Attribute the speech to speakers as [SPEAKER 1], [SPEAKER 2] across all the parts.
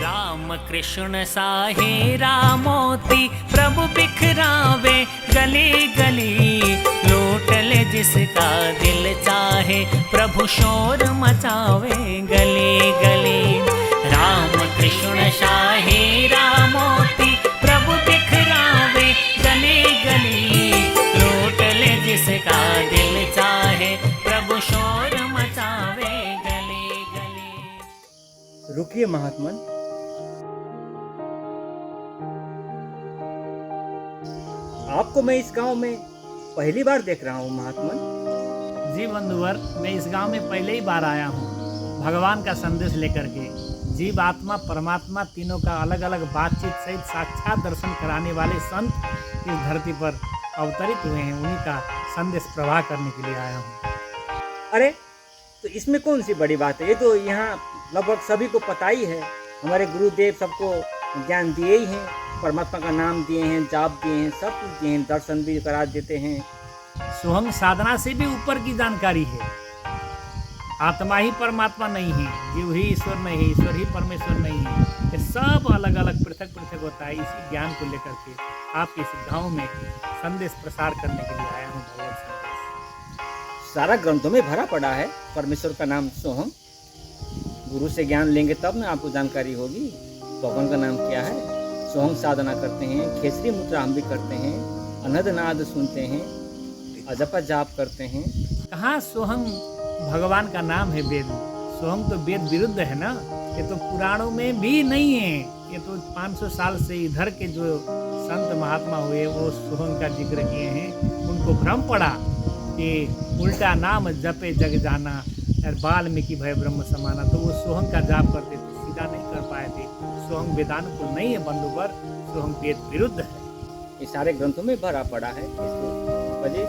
[SPEAKER 1] राम कृष्ण साहे रामोती प्रभु बिखरावे गली गली, लूट ले जिसका दिल चाहे प्रभु शोर मचावे गली गली। राम कृष्ण साहे रामोती प्रभु बिखरावे गली गली, लूट ले जिसका दिल चाहे प्रभु शोर मचावे गली गली।
[SPEAKER 2] रुकिए महात्मन, आपको मैं इस गांव में पहली बार देख रहा हूँ महात्मन।
[SPEAKER 3] जी बंधुवर, मैं इस गांव में पहले ही बार आया हूँ भगवान का संदेश लेकर के। जीव आत्मा परमात्मा तीनों का अलग अलग बातचीत सहित साक्षात दर्शन कराने वाले संत इस धरती पर अवतरित हुए हैं, उन्हीं का संदेश प्रवाह करने के लिए आया हूँ।
[SPEAKER 2] अरे तो इसमें कौन सी बड़ी बात है, ये तो यहाँ लगभग सभी को पता ही है। हमारे गुरुदेव सबको ज्ञान दिए ही हैं, परमात्मा का नाम दिए हैं, जाप दिए हैं, सब कुछ दिए हैं, दर्शन भी करा देते हैं।
[SPEAKER 3] सोहंग साधना से भी ऊपर की जानकारी है। आत्मा ही परमात्मा नहीं है, जीव ही ईश्वर नहीं है, ईश्वर ही परमेश्वर नहीं है, ये सब अलग अलग पृथक पृथक होता है। इसी ज्ञान को लेकर के आपके इस गाँव में संदेश प्रसार करने के लिए आया हूँ। भगवत संदेश
[SPEAKER 2] सारा ग्रंथों में भरा पड़ा है परमेश्वर का नाम सोहम। गुरु से ज्ञान लेंगे तब ना आपको जानकारी होगी भगवान का नाम क्या है। सोहम साधना करते हैं, खेसरी मुद्रा हम भी करते हैं, अनहद नाद सुनते हैं, अजपा जाप करते हैं।
[SPEAKER 3] कहाँ सोहंग भगवान का नाम है वेद में? सोहंग तो वेद विरुद्ध है ना, ये तो पुराणों में भी नहीं है। ये तो 500 साल से इधर के जो संत महात्मा हुए वो सोहंग का जिक्र किए हैं। उनको भ्रम पड़ा कि उल्टा नाम जपे जग जाना और वाल्मीकि भय ब्रह्म समाना, तो वो सोहंग का जाप करते थे, सीधा नहीं कर पाए थे। सोहंग वेदानुकूल नहीं है बंधुवर, सोहंग वेद विरुद्ध है।
[SPEAKER 2] ये सारे ग्रंथों में भरा पड़ा है, इसको वजह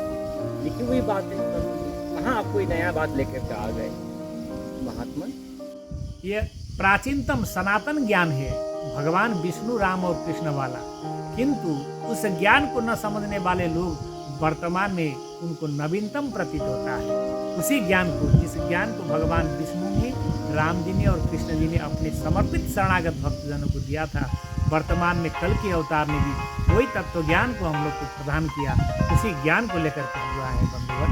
[SPEAKER 2] लिखी हुई बात है। कहाँ आप कोई नया बात लेकर के आ गए महात्मन?
[SPEAKER 3] ये प्राचीनतम सनातन ज्ञान है, भगवान विष्णु राम और कृष्ण वाला। किंतु उस ज्ञान को न समझने वाले लोग वर्तमान में उनको नवीनतम प्रतीत होता है। उसी ज्ञान को, जिस ज्ञान को भगवान विष्णु ने, राम जी ने और कृष्ण जी ने अपने समर्पित शरणागत भक्तजनों को दिया था, वर्तमान में कल के अवतार ने भी वही तत्व ज्ञान को हम लोग को प्रदान किया। उसी ज्ञान को लेकर के हम लोग आए हैं बंधुवर,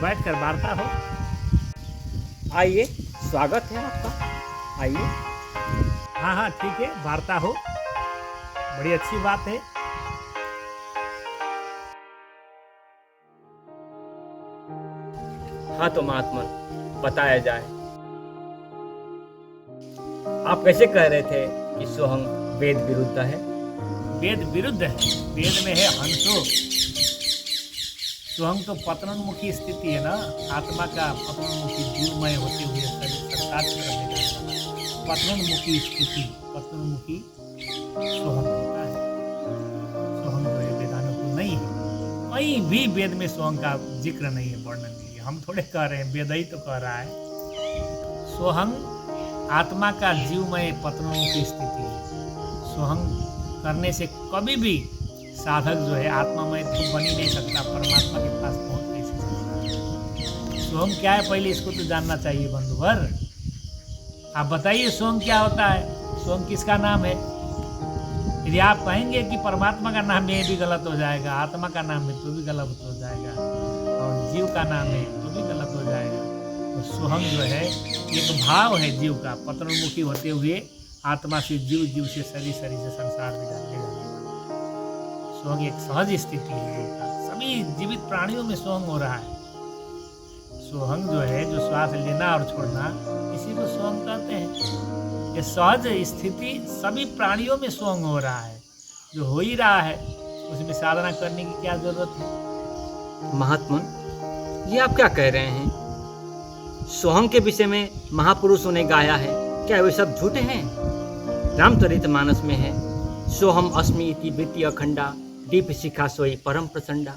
[SPEAKER 3] बैठकर वार्ता हो।
[SPEAKER 2] आइए, स्वागत है आपका, आइए।
[SPEAKER 3] हाँ हाँ ठीक है, वार्ता हो, बड़ी अच्छी बात है।
[SPEAKER 2] हाँ तो महात्मन बताया जाए, आप कैसे कह रहे थे कि सोहम वेद विरुद्ध है?
[SPEAKER 3] वेद विरुद्ध है, वेद में है हंसो। सोहंग तो पतनोन्मुखी स्थिति है ना, आत्मा का पतनोन्मुखी जीवमय होते हुए संसार की तरफ ले जाना। पतनोन्मुखी स्थिति, पतनोन्मुखी सोहंग होता है। सोहंग जो है वेदानुकूल नहीं है, कहीं भी वेद में सोहंग का जिक्र नहीं है, वर्णन नहीं है। हम थोड़े कह रहे हैं, वेद ही तो कह रहा है। सोहंग आत्मा का जीवमय पतनोन्मुखी स्थिति है। सोहंग करने से कभी भी साधक जो है आत्मामय तो बन ही नहीं सकता, परमात्मा के पास पहुंच नहीं सकता। सोहंग क्या है पहले इसको तो जानना चाहिए बंधुवर। आप बताइए सोहंग क्या होता है? सोहंग किसका नाम है? यदि आप कहेंगे कि परमात्मा का नाम है, ये भी गलत हो जाएगा, आत्मा का नाम है तो भी गलत हो जाएगा, और जीव का नाम है तो भी गलत हो जाएगा। तो सोहंग जो है एक भाव है जीव का, पतनोन्मुखी होते हुए आत्मा से जीव, जीव से शरीर, शरीर से संसार में जाने वाला। सोहंग एक सहज स्थिति है जीव का, सभी जीवित प्राणियों में सोहंग हो रहा है। सोहंग जो है, जो श्वास लेना और छोड़ना, इसी को सोहंग कहते हैं। ये सहज स्थिति सभी प्राणियों में सोहंग हो रहा है, जो हो ही रहा है, उसमें साधना करने की क्या जरूरत है?
[SPEAKER 2] महात्मन, ये आप क्या कह रहे हैं? सोहंग के विषय में महापुरुषों ने गाया है, क्या वे सब झूठे हैं? रामचरितमानस में है, सोहम अस्मि इति वृत्ति अखंडा, दीप शिखा सोई परम प्रचंडा।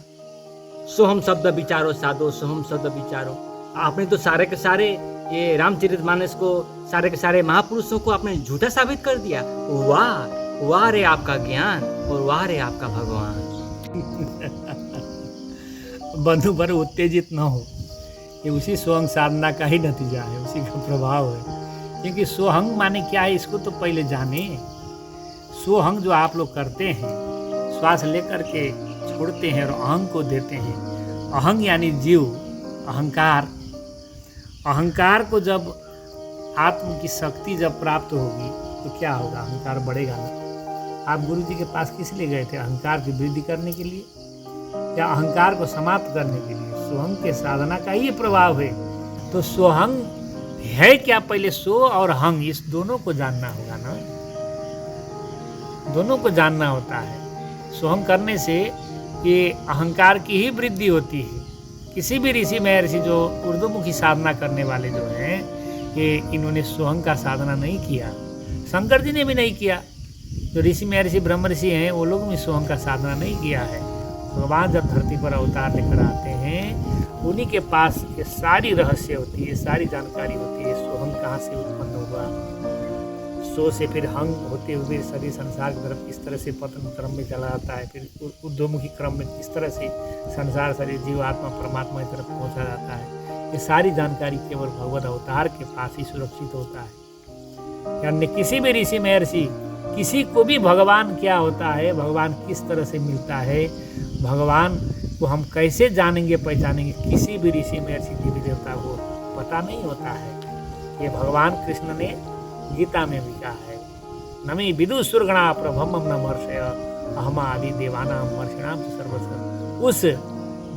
[SPEAKER 2] सोहम शब्द विचारो साधो, सोहम शब्द विचारो। आपने तो सारे के सारे ये रामचरितमानस को, सारे के सारे महापुरुषों को आपने झूठा साबित कर दिया। वाह वाह रे आपका ज्ञान, और वाह रे आपका भगवान।
[SPEAKER 3] बंधु पर उत्तेजित न हो, ये उसी सोहंग साधना का ही नतीजा है, उसी का प्रभाव है। क्योंकि सोहंग माने क्या है इसको तो पहले जाने। सोहंग जो आप लोग करते हैं, श्वास लेकर के छोड़ते हैं और अहंग को देते हैं। अहंग यानी जीव, अहंकार। अहंकार को जब आत्म की शक्ति जब प्राप्त होगी तो क्या होगा? अहंकार बढ़ेगा ना। आप गुरु जी के पास किस लिए गए थे? अहंकार की वृद्धि करने के लिए या अहंकार को समाप्त करने के लिए? सोहंग के साधना का ही प्रभाव है। तो सोहंग है क्या? पहले सो और हंग, इस दोनों को जानना होगा ना, दोनों को जानना होता है। सोहंग करने से ये अहंकार की ही वृद्धि होती है। किसी भी ऋषि महर्षि जो उर्दूमुखी साधना करने वाले जो हैं, ये इन्होंने सोहंग का साधना नहीं किया। शंकर जी ने भी नहीं किया। जो ऋषि महर्षि ब्रह्म ऋषि हैं वो लोग भी सोहंग का साधना नहीं किया है। भगवान जब धरती पर अवतार लेकर आते हैं उन्हीं के पास ये सारी रहस्य होती है, सारी जानकारी होती है। सोहंग कहाँ से उत्पन्न हुआ, सो से फिर हंग होते हुए सभी संसार की तरफ किस तरह से पतन क्रम में चला जाता है, फिर उद्यमुखी क्रम में किस तरह से संसार शरीर जीव आत्मा परमात्मा की तरफ पहुंचा जाता है। ये सारी जानकारी केवल भगवत अवतार के पास ही सुरक्षित होता है। यानी किसी भी ऋषि महर्षि, किसी को भी भगवान क्या होता है, भगवान किस तरह से मिलता है, भगवान को हम कैसे जानेंगे पहचानेंगे, किसी भी ऋषि महर्षि देवी देवता को पता नहीं होता है। ये भगवान कृष्ण ने गीता में भी कहा है, नमी विदु सुरगणा प्रभम न मर्षय अहमा आदि देवानाम मर्षिणाम सर्वस्व। उस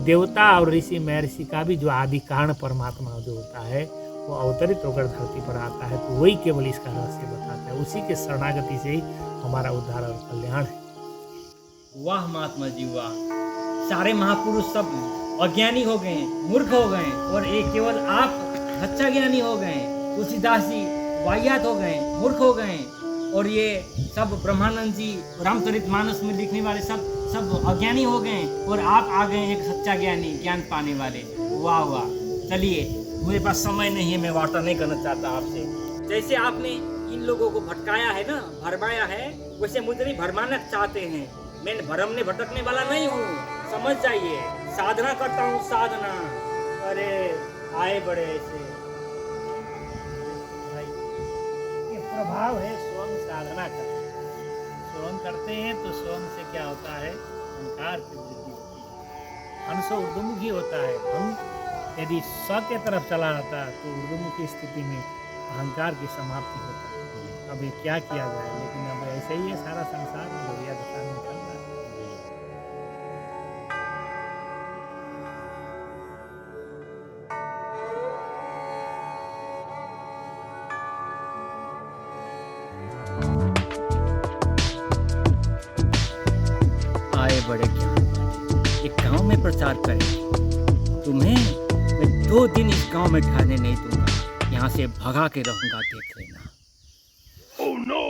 [SPEAKER 3] देवता और ऋषि महर्षि का भी जो आदि कारण परमात्मा जो होता है वो अवतरित होकर धरती पर आता है, तो वही केवल इसका रहस्य बताता है। उसी के शरणागति से ही हमारा उद्धार और कल्याण है।
[SPEAKER 2] वाह महात्मा जी वाह, सारे महापुरुष सब अज्ञानी हो गए, मूर्ख हो गए, और एक केवल आप सच्चा ज्ञानी हो गए। तुलसीदास जी वाहियात हो गए, मूर्ख हो गए, और ये सब ब्रह्मानंद जी रामचरितमानस में लिखने वाले सब अज्ञानी हो गए, और आप आ गए एक सच्चा ज्ञानी, ज्ञान पाने वाले। वाह वाह। चलिए, मुझे पास समय नहीं है, मैं वार्ता नहीं करना चाहता आपसे। जैसे आपने इन लोगों को भटकाया है ना, भरमाया है, वैसे मुझे भी भरमाना चाहते हैं। मैं भरमने भटकने वाला नहीं हूँ, समझ जाइए। साधना करता हूँ, साधना। अरे आए बड़े ऐसे
[SPEAKER 3] भाई, ये प्रभाव है स्वयं साधना का। स्वयं करते हैं तो स्वयं से क्या होता है? अहंकार की वृद्धि होती है। हंस ऊर्ध्वमुखी होता है। हम यदि स के तरफ चला जाता तो ऊर्ध्वमुखी स्थिति में अहंकार की समाप्ति होती है। अब ये क्या किया जाए, लेकिन अब ऐसे ही है सारा संसार बढ़िया दिशा में चल रहा है।
[SPEAKER 2] आए बड़े ज्ञान, एक गांव में प्रचार करें। तुम्हें मैं 2 दिन इस गांव में ठहरने नहीं दूंगा, यहाँ से भगा के रहूंगा, देख लेना।
[SPEAKER 3] Oh no!